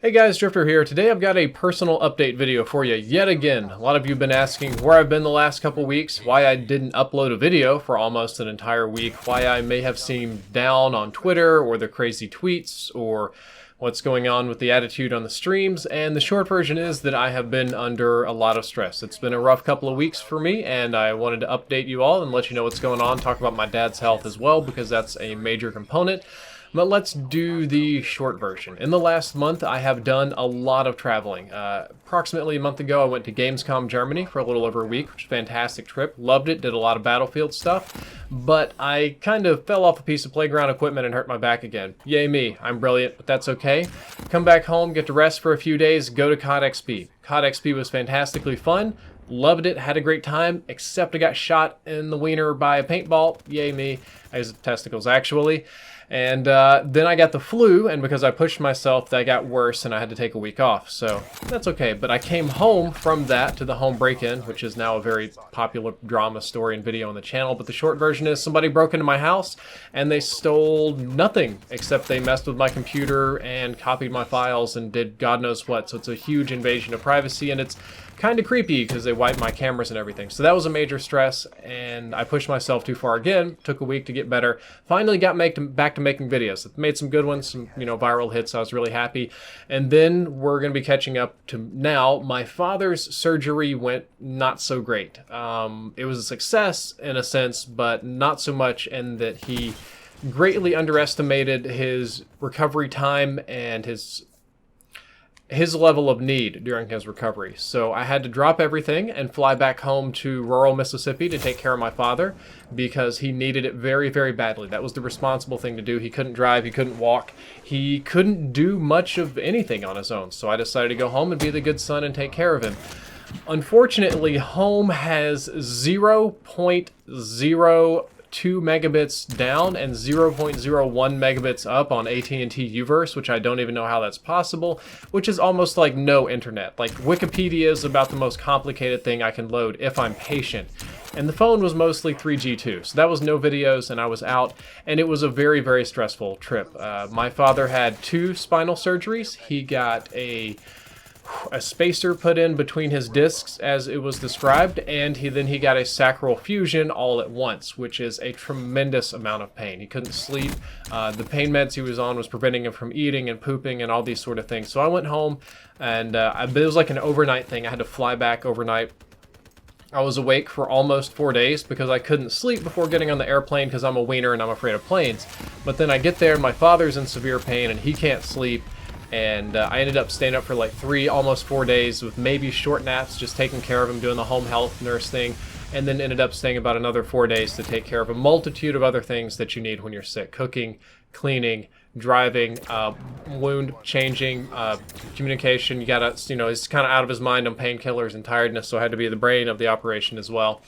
Hey guys, Drifter here. Today I've got a personal update video for you yet again. A lot of you have been asking where I've been the last couple weeks, why I didn't upload a video for almost an entire week, why I may have seemed down on Twitter or the crazy tweets or what's going on with the attitude on the streams, and the short version is that I have been under a lot of stress. It's been a rough couple of weeks for me, and I wanted to update you all and let you know what's going on, talk about my dad's health as well, because that's a major component. But let's do the short version. In the last month, I have done a lot of traveling. Approximately a month ago, I went to Gamescom Germany for a little over a week, which was a fantastic trip. Loved it, did a lot of Battlefield stuff, but I kind of fell off a piece of playground equipment and hurt my back again. Yay me, I'm brilliant, but that's okay. Come back home, get to rest for a few days, go to COD XP. COD XP was fantastically fun. Loved it, had a great time, except I got shot in the wiener by a paintball. Yay me. I used testicles, actually. And then I got the flu, and because I pushed myself, that got worse, and I had to take a week off. So that's okay. But I came home from that to the home break-in, which is now a very popular drama story and video on the channel. But the short version is somebody broke into my house, and they stole nothing, except they messed with my computer and copied my files and did God knows what. So it's a huge invasion of privacy, and it's kind of creepy because they wiped my cameras and everything. So that was a major stress, and I pushed myself too far again. Took a week to get better. Finally got back to making videos. I've made some good ones, some viral hits. I was really happy. And then we're going to be catching up to now. My father's surgery went not so great. It was a success in a sense, but not so much in that he greatly underestimated his recovery time and his level of need during his recovery. So I had to drop everything and fly back home to rural Mississippi to take care of my father because he needed it very, very badly. That was the responsible thing to do. He couldn't drive, he couldn't walk, he couldn't do much of anything on his own. So I decided to go home and be the good son and take care of him. Unfortunately, home has 0.02 megabits down and 0.01 megabits up on AT&T Uverse, which I don't even know how that's possible, which is almost like no internet. Like, Wikipedia is about the most complicated thing I can load if I'm patient. And the phone was mostly 3G too, so that was no videos, and I was out, and it was a very, very stressful trip. My father had 2 spinal surgeries. He got a spacer put in between his discs as it was described, and then he got a sacral fusion all at once, which is a tremendous amount of pain. He couldn't sleep. The pain meds he was on was preventing him from eating and pooping and all these sort of things. So I went home, and it was like an overnight thing. I had to fly back overnight. I was awake for almost 4 days because I couldn't sleep before getting on the airplane because I'm a wiener and I'm afraid of planes. But then I get there and my father's in severe pain and he can't sleep. And I ended up staying up for like 3, almost 4 days with maybe short naps, just taking care of him, doing the home health nurse thing, and then ended up staying about another 4 days to take care of a multitude of other things that you need when you're sick. Cooking, cleaning, driving, wound changing, communication. You gotta, he's kind of out of his mind on painkillers and tiredness, so I had to be the brain of the operation as well.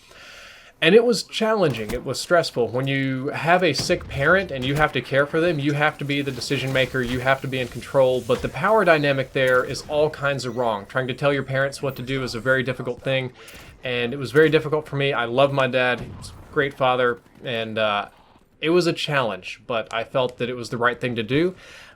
And it was challenging. It was stressful. When you have a sick parent and you have to care for them, you have to be the decision maker, you have to be in control, but the power dynamic there is all kinds of wrong. Trying to tell your parents what to do is a very difficult thing, and it was very difficult for me. I love my dad. He was a great father, and it was a challenge, but I felt that it was the right thing to do.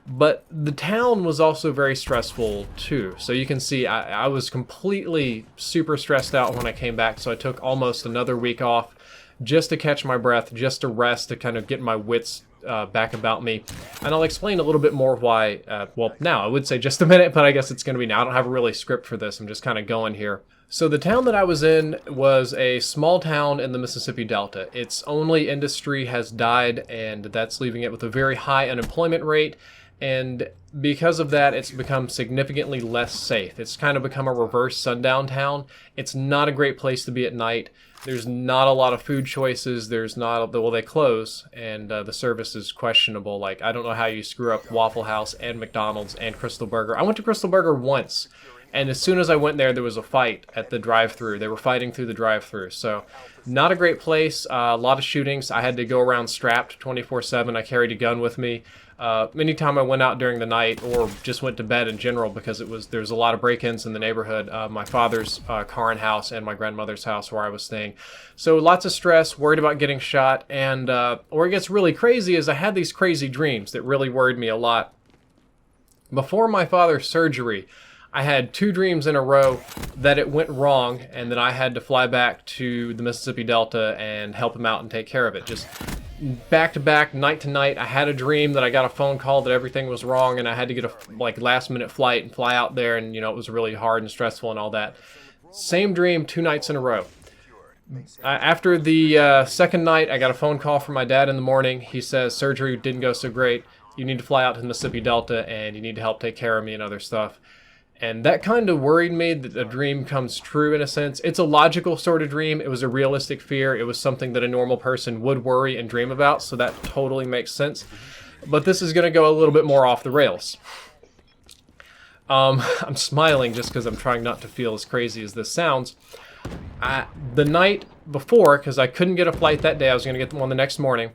But the town was also very stressful too. So you can see I was completely super stressed out when I came back. So I took almost another week off just to catch my breath, just to rest, to kind of get my wits back about me. And I'll explain a little bit more why, well, now I would say just a minute, but I guess it's going to be now. I don't have a really script for this. I'm just kind of going here. So the town that I was in was a small town in the Mississippi Delta. Its only industry has died, and that's leaving it with a very high unemployment rate. And because of that, it's become significantly less safe. It's kind of become a reverse sundown town. It's not a great place to be at night. There's not a lot of food choices. There's not, well, they close, and the service is questionable. Like, I don't know how you screw up Waffle House and McDonald's and Crystal Burger. I went to Crystal Burger once, and as soon as I went there was a fight at the drive-thru. They were fighting through the drive-thru. So not a great place. A lot of shootings. I had to go around strapped 24/7. I carried a gun with me. Anytime I went out during the night or just went to bed in general, because there's a lot of break-ins in the neighborhood. My father's car and house and my grandmother's house where I was staying. So lots of stress, worried about getting shot, and where it gets really crazy is I had these crazy dreams that really worried me a lot. Before my father's surgery, I had 2 dreams in a row that it went wrong and that I had to fly back to the Mississippi Delta and help him out and take care of it. Just back to back, night to night. I had a dream that I got a phone call that everything was wrong and I had to get a last minute flight and fly out there, and it was really hard and stressful and all that. Same dream 2 nights in a row. After the second night, I got a phone call from my dad in the morning. He says, surgery didn't go so great. You need to fly out to the Mississippi Delta and you need to help take care of me and other stuff. And that kind of worried me that the dream comes true in a sense. It's a logical sort of dream. It was a realistic fear. It was something that a normal person would worry and dream about, so that totally makes sense. But this is going to go a little bit more off the rails. I'm smiling just because I'm trying not to feel as crazy as this sounds. The night before, because I couldn't get a flight that day, I was going to get one the next morning,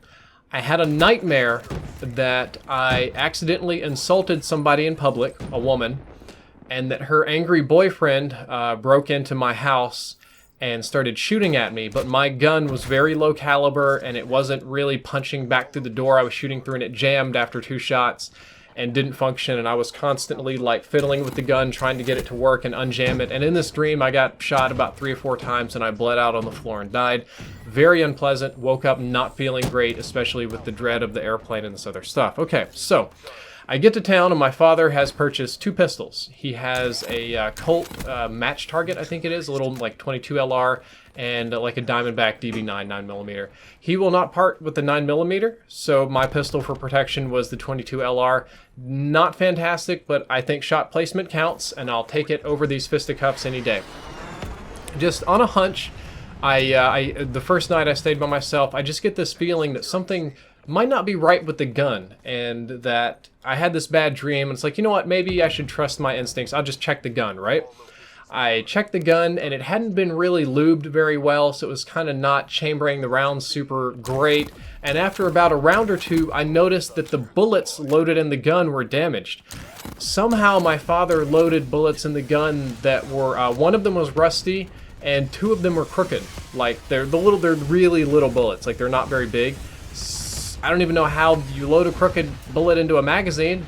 I had a nightmare that I accidentally insulted somebody in public, a woman, and that her angry boyfriend broke into my house and started shooting at me, but my gun was very low caliber and it wasn't really punching back through the door I was shooting through, and it jammed after 2 shots and didn't function, and I was constantly fiddling with the gun trying to get it to work and unjam it. And in this dream I got shot about 3 or 4 times and I bled out on the floor and died. Very unpleasant. Woke up not feeling great, especially with the dread of the airplane and this other stuff. Okay, so I get to town and my father has purchased 2 pistols. He has a Colt match target, I think it is, a little 22 LR, and a Diamondback DB9 9mm. He will not part with the 9mm, so my pistol for protection was the 22 LR. Not fantastic, but I think shot placement counts, and I'll take it over these fisticuffs any day. Just on a hunch, the first night I stayed by myself, I just get this feeling that something might not be right with the gun, and that I had this bad dream, and it's like, you know what, maybe I should trust my instincts. I'll just check the gun, right? I checked the gun, and it hadn't been really lubed very well, so it was kind of not chambering the rounds super great. And after about a round or 2, I noticed that the bullets loaded in the gun were damaged. Somehow my father loaded bullets in the gun that were, one of them was rusty, and 2 of them were crooked. They're really little bullets, they're not very big. I don't even know how you load a crooked bullet into a magazine,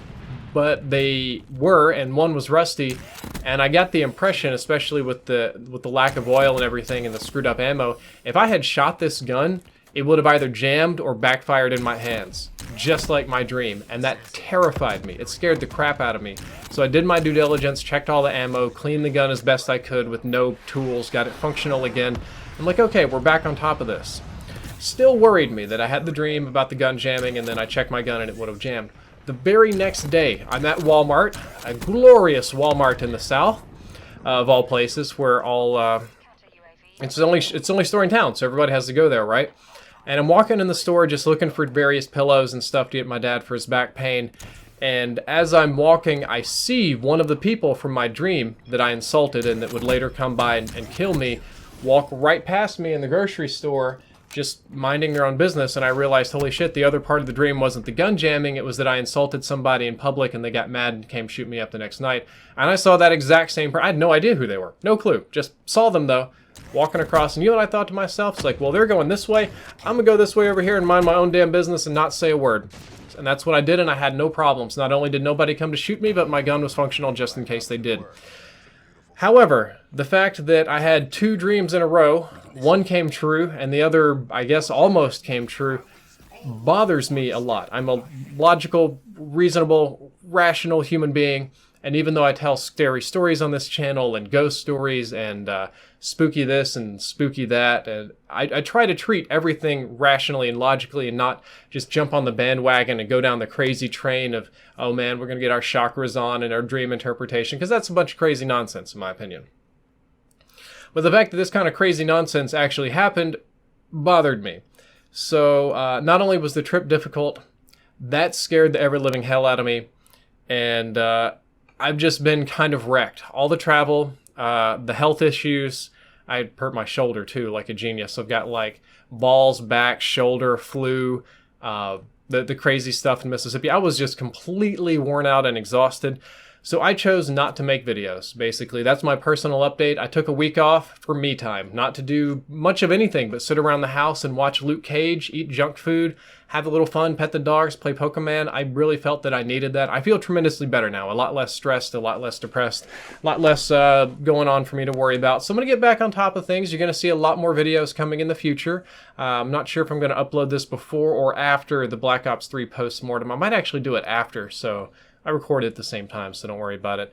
but they were, and one was rusty. And I got the impression, especially with the lack of oil and everything and the screwed up ammo, if I had shot this gun, it would have either jammed or backfired in my hands, just like my dream. And that terrified me. It scared the crap out of me. So I did my due diligence, checked all the ammo, cleaned the gun as best I could with no tools, got it functional again. I'm like, okay, we're back on top of this. Still worried me that I had the dream about the gun jamming, and then I checked my gun and it would have jammed. The very next day, I'm at Walmart, a glorious Walmart in the South, of all places, where it's the only store in town, so everybody has to go there, right? And I'm walking in the store just looking for various pillows and stuff to get my dad for his back pain. And as I'm walking, I see one of the people from my dream that I insulted and that would later come by and kill me walk right past me in the grocery store, just minding their own business. And I realized, holy shit, the other part of the dream wasn't the gun jamming, it was that I insulted somebody in public and they got mad and came shoot me up the next night. And I saw that exact same person. I had no idea who they were. No clue. Just saw them though, walking across. And you know what I thought to myself? It's like, well, they're going this way. I'm gonna go this way over here and mind my own damn business and not say a word. And that's what I did, and I had no problems. Not only did nobody come to shoot me, but my gun was functional just in case they did. However, the fact that I had 2 dreams in a row, one came true and the other, I guess, almost came true, bothers me a lot. I'm a logical, reasonable, rational human being, and even though I tell scary stories on this channel and ghost stories and spooky this and spooky that, and I try to treat everything rationally and logically and not just jump on the bandwagon and go down the crazy train of, oh man, we're going to get our chakras on and our dream interpretation, because that's a bunch of crazy nonsense in my opinion. But the fact that this kind of crazy nonsense actually happened bothered me. So not only was the trip difficult, that scared the ever-living hell out of me, and I've just been kind of wrecked. All the travel, the health issues. I hurt my shoulder too, like a genius. I've got balls, back, shoulder, flu, the crazy stuff in Mississippi. I was just completely worn out and exhausted. So I chose not to make videos, basically. That's my personal update. I took a week off for me time, not to do much of anything but sit around the house and watch Luke Cage, eat junk food, have a little fun, pet the dogs, play Pokemon. I really felt that I needed that. I feel tremendously better now, a lot less stressed, a lot less depressed, a lot less going on for me to worry about. So I'm going to get back on top of things. You're going to see a lot more videos coming in the future. I'm not sure if I'm going to upload this before or after the Black Ops 3 post-mortem. I might actually do it after, so I recorded at the same time, so don't worry about it.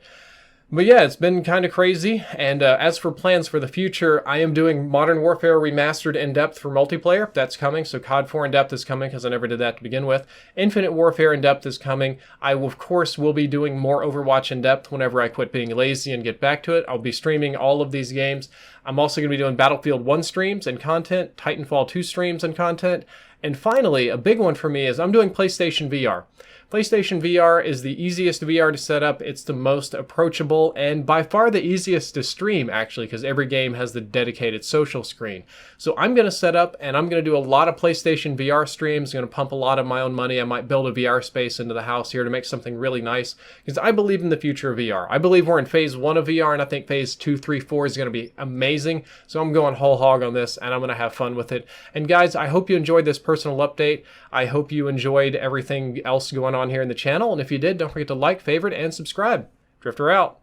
But yeah, it's been kind of crazy, and as for plans for the future, I am doing Modern Warfare Remastered In-Depth for multiplayer. That's coming, so COD 4 In-Depth is coming, because I never did that to begin with. Infinite Warfare In-Depth is coming. I, of course, will be doing more Overwatch In-Depth whenever I quit being lazy and get back to it. I'll be streaming all of these games. I'm also going to be doing Battlefield 1 streams and content, Titanfall 2 streams and content, and finally, a big one for me is I'm doing PlayStation VR. PlayStation VR is the easiest VR to set up. It's the most approachable and by far the easiest to stream, actually, because every game has the dedicated social screen. So I'm going to set up and I'm going to do a lot of PlayStation VR streams. I'm going to pump a lot of my own money. I might build a VR space into the house here to make something really nice because I believe in the future of VR. I believe we're in phase 1 of VR and I think phase 2, 3, 4 is going to be amazing. So I'm going whole hog on this and I'm going to have fun with it. And guys, I hope you enjoyed this personal update. I hope you enjoyed everything else going on here in the channel, and if you did, don't forget to like, favorite, and subscribe. Drifter out.